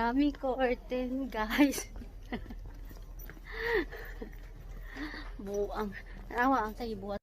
daming curtain, guys. Buang. Nawa ang tayo buhat.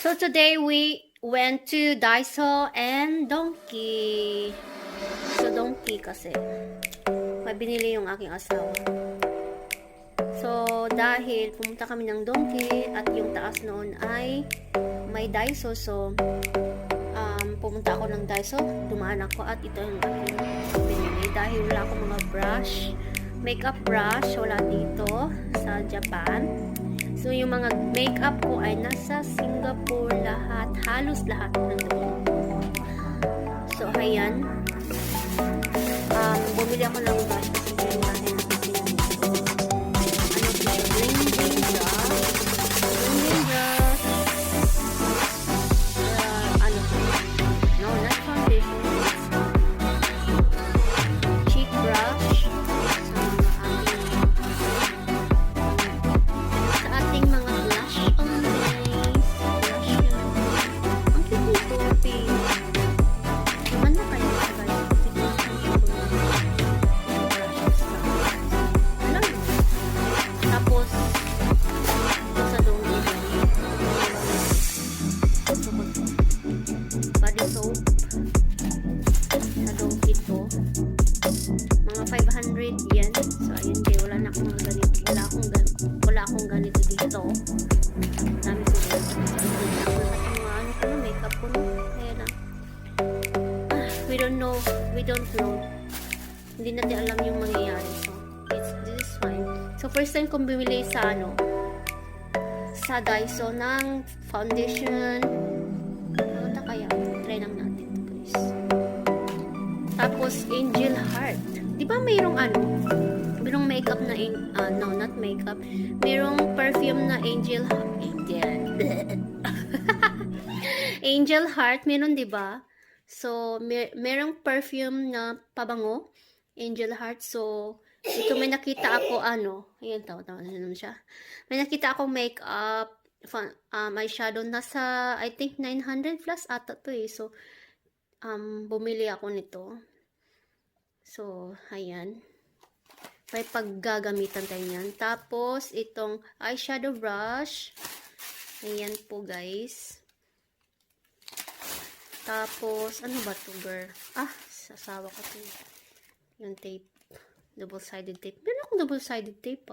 So today we went to Daiso and Donkey. So Donkey kasi may binili yung aking asawa. So dahil pumunta kami ng Donkey at yung taas noon ay may Daiso, so pumunta ako ng Daiso, dumaan ako at ito yung aking binili dahil wala akong mga brush, makeup brush, wala dito sa Japan. So, yung mga makeup ko ay nasa Singapore lahat. Halos lahat nandoon. So, ayan. Bumili ako ng brush kasi hindi natin natin. Ano po siya? Blending brush. Blending brush. Ano po? No, not foundation. Cheek brush. Brush. know. We don't know. Hindi natin alam yung mangyayari. So, this is fine. So, first time kong bumili sa sa Daiso ng foundation. Ano kaya? Try lang natin ito, guys. Tapos, Angel Heart. Di ba mayroong mayroong makeup na, no, not makeup. Mayroong perfume na Angel Angel Heart. Meron, di ba? So, merong perfume na pabango. Angel Heart. So, ito may nakita ako, ayan, tawa naman siya. May nakita akong makeup, eyeshadow, nasa, I think, 900 plus ata to eh. So, bumili ako nito. So, ayan. May paggagamitan tayo yan. Tapos, itong eyeshadow brush. Ayan po, guys. Tapos, ano ba to, girl? Sasawa ko to. Yung tape. Double-sided tape. Meron akong double-sided tape,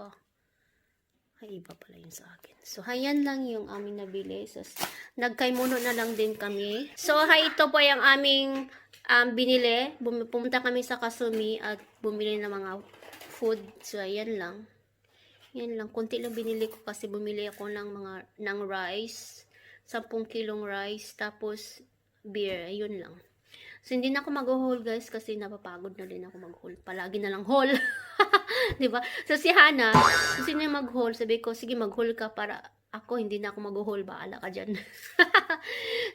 Ay, iba pala yun sa akin. So, ayan lang yung aming nabili. So, nagkaimuno na lang din kami. So, ito po yung aming binili. Pumunta kami sa Kasumi at bumili ng mga food. So, ayan lang. Yan lang. Kunti lang binili ko kasi bumili ako ng rice. 10 kilong rice. Tapos, beer. Ayun lang. So, hindi na ako mag-haul, guys, kasi napapagod na din ako mag-haul. Palagi na lang haul. Diba? So, si Hana, gusto niya mag-haul. Sabi ko, sige, mag-haul ka para ako, hindi na ako mag-haul. Baala ka dyan.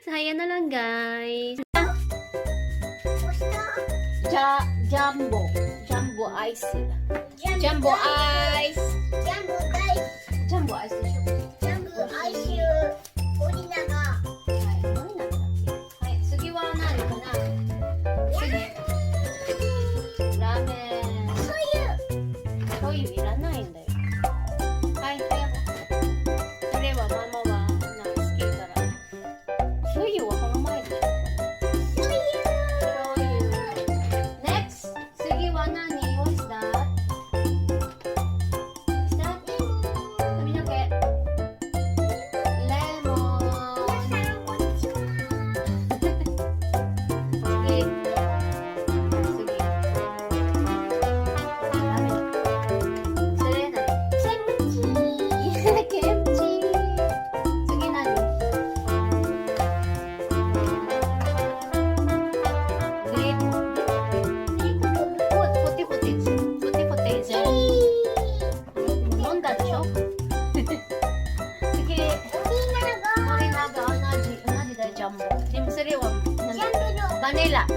So, ayan na lang, guys. Jumbo. Jumbo ice. Jumbo ice. Jumbo ice. Jumbo ice. Jumbo ice. Kurtinaが。次は何かな。次。ラーメン。醤油いらないんだよ。はい、早く。それはママは好きだから。醤油はこの前でしょ。醤油。Next。次は何？ What is that? Is that? 髪の毛。レモン。皆さんこんにちは。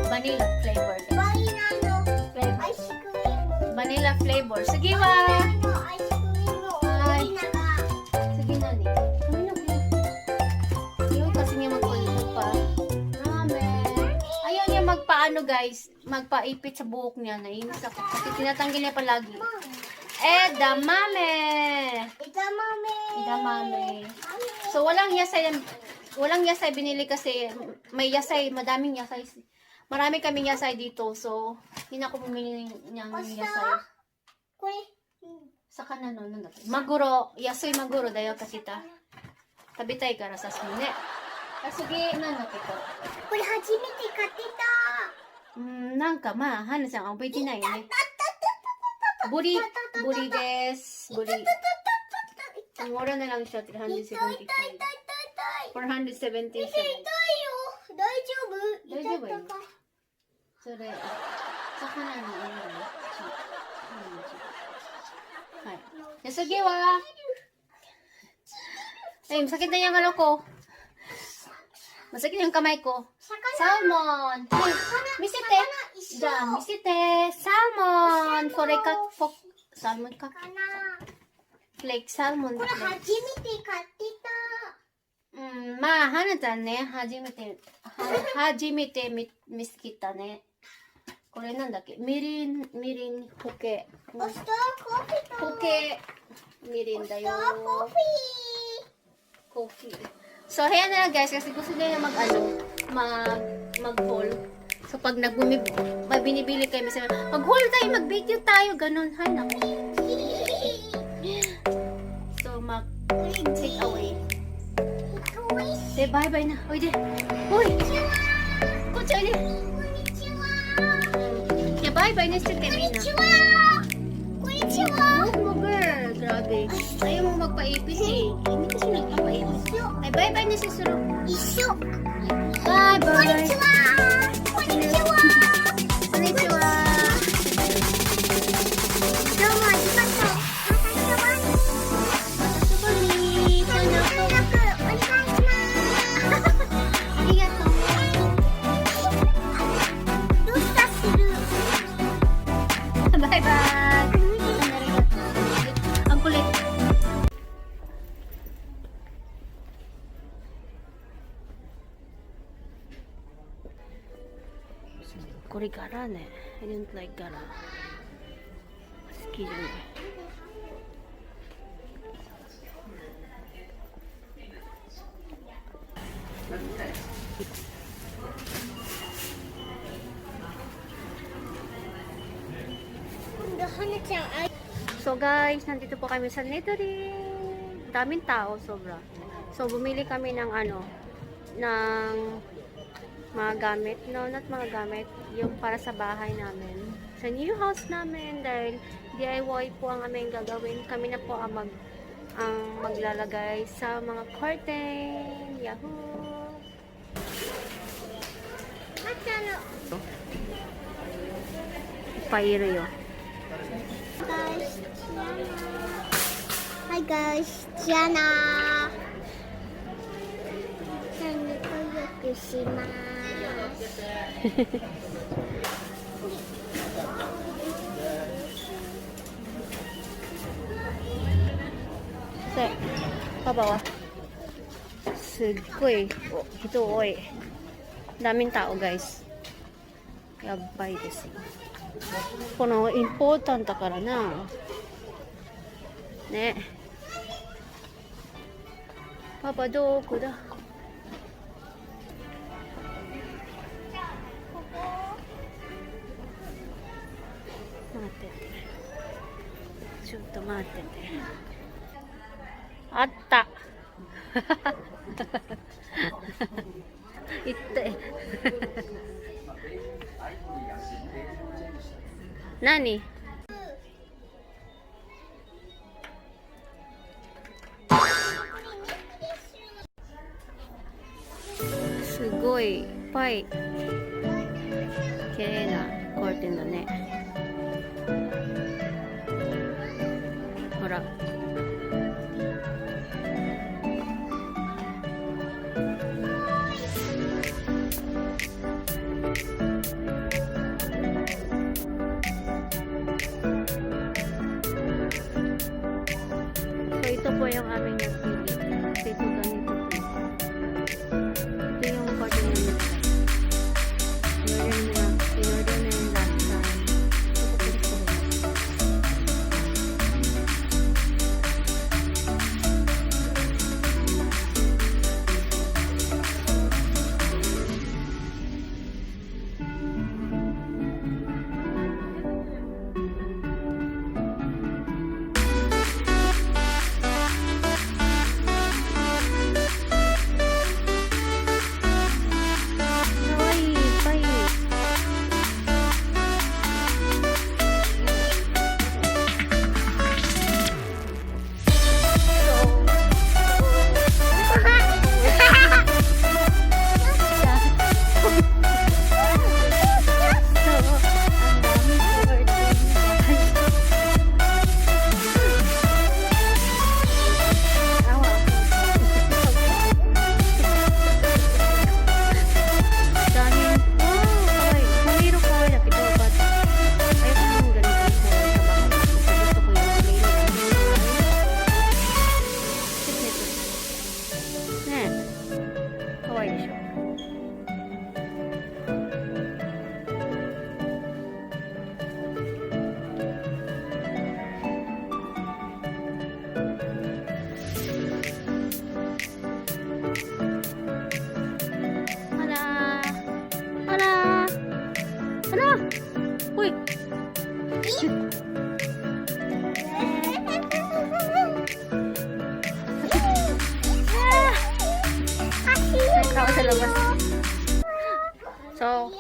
Vanilla flavor. バニラのアイスクリーム。 Vanilla flavor. Sige バ wa. ニラのアイスクリームをみんなが。 Sige na ni. Yun kasi niya magpa. Ramen. Ayaw niya magpaano, guys. Magpaipit sa buhok niya. Nainis ako. Kasi tinatanggal niya palagi. Edamame. Edamame. So, walang yasay. Walang yasay binili kasi may yasay. Madaming yasay. Marami kaming yasay dito. So, hindi na ako bumili ng yasay. これ。魚のなんだっけマグロ安いマグロだよかした食べたいからさすがねすげえなんだっけこれ初めて買ってた。なんかまあはなちゃん覚えてないよねブリですブリmura na lang siya 375 477 痛いよ。大丈夫？大丈夫よ痛かったか。それ魚のはいで次はmasakit na yung ano ko masakit na yung kamay ko salmon misite dyan misite salmon salmon ka flake salmon これ初めて買ってた。まあはなちゃんね初めて見つけたねこれなんだっけみりんホケおスターコーヒーと。ホケみりんだよスターコーヒー。coffee. So, ayan na lang guys, kasi gusto nila mag-haul. So, pag may binibili kayo, mag-haul tayo, mag-video tayo, ganun. Hay, naku. So, take away. Say bye-bye na. Oy, de. Uy! Kucha, oy, de. Bye-bye, Mr. Kevin. Konnichiwa! Konnichiwa! Huwag mo, girl. Grabe. Ayaw mo magpaipis eh. Hindi kasi nagpapaipis. Ay, bye-bye na si Suru. Isu! Bye-bye. Konnichiwa! Konnichiwa! Konnichiwa. Domo, arigatou. Bumili. Sana po. Arigatou. Bye-bye. Ang kulit. Kori gara ne. I didn't like gara. Excuse me. So guys, nandito po kami sa lettering. Daming tao, sobra. So bumili kami ng ng mga gamit, no, not mga gamit, yung para sa bahay namin. Sa new house namin, dahil DIY po ang aming gagawin. Kami na po ang maglalagay sa mga curtain. Yahoo! Pairo. Hi guys, Tiana. Sa pabawa. Sugoi. Hito oy. Daming tao, guys. Yabay desu. Kono important だからな。ね。パパどこだ？待ってて。ちょっと待ってて。あった。行って。何？すごいいっぱい綺麗なカーテンだね。ほら。So ito po yung aming napili. Kasi ito ganito po. Ito yung curtain na nila. In-order na yung last time. Ito po gusto ko. Uy! May tao sa labas. So,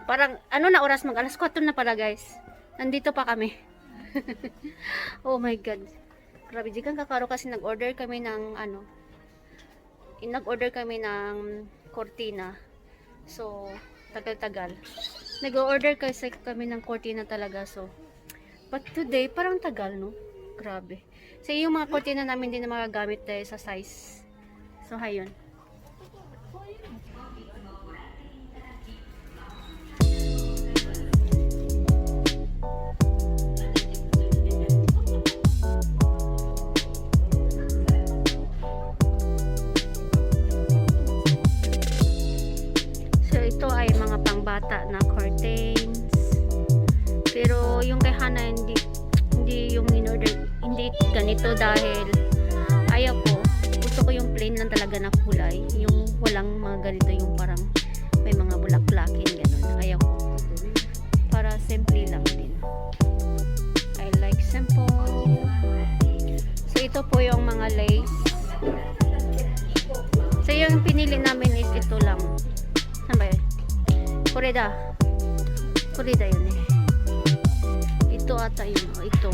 Parang, ano na oras? Mag alas 4 na pala, guys. Nandito pa kami. Oh my God. Grabe, di kang kakaro kasi nag-order kami ng, nag-order kami ng Kurtina. So, tagal-tagal. Nag-order kasi kami ng Kurtina talaga. So, but today, parang tagal, no? Grabe. So, yung mga Kurtina namin din na magagamit dahil sa size. So, hayun. So, ito ay mga pangbata na curtains. Pero, yung kay Hana, hindi yung in-order, hindi ganito dahil ayaw ko. Gusto ko yung plain lang talaga na kulay. Yung walang mga ganito, yung parang may mga bulak-bulakin, gano'n. Ayaw ko. Para simple lang din. I like simple. So, ito po yung mga lace. So, yung pinili namin is ito lang. Saan ba yun? Kurida yun eh. Ito ata yun. Ito.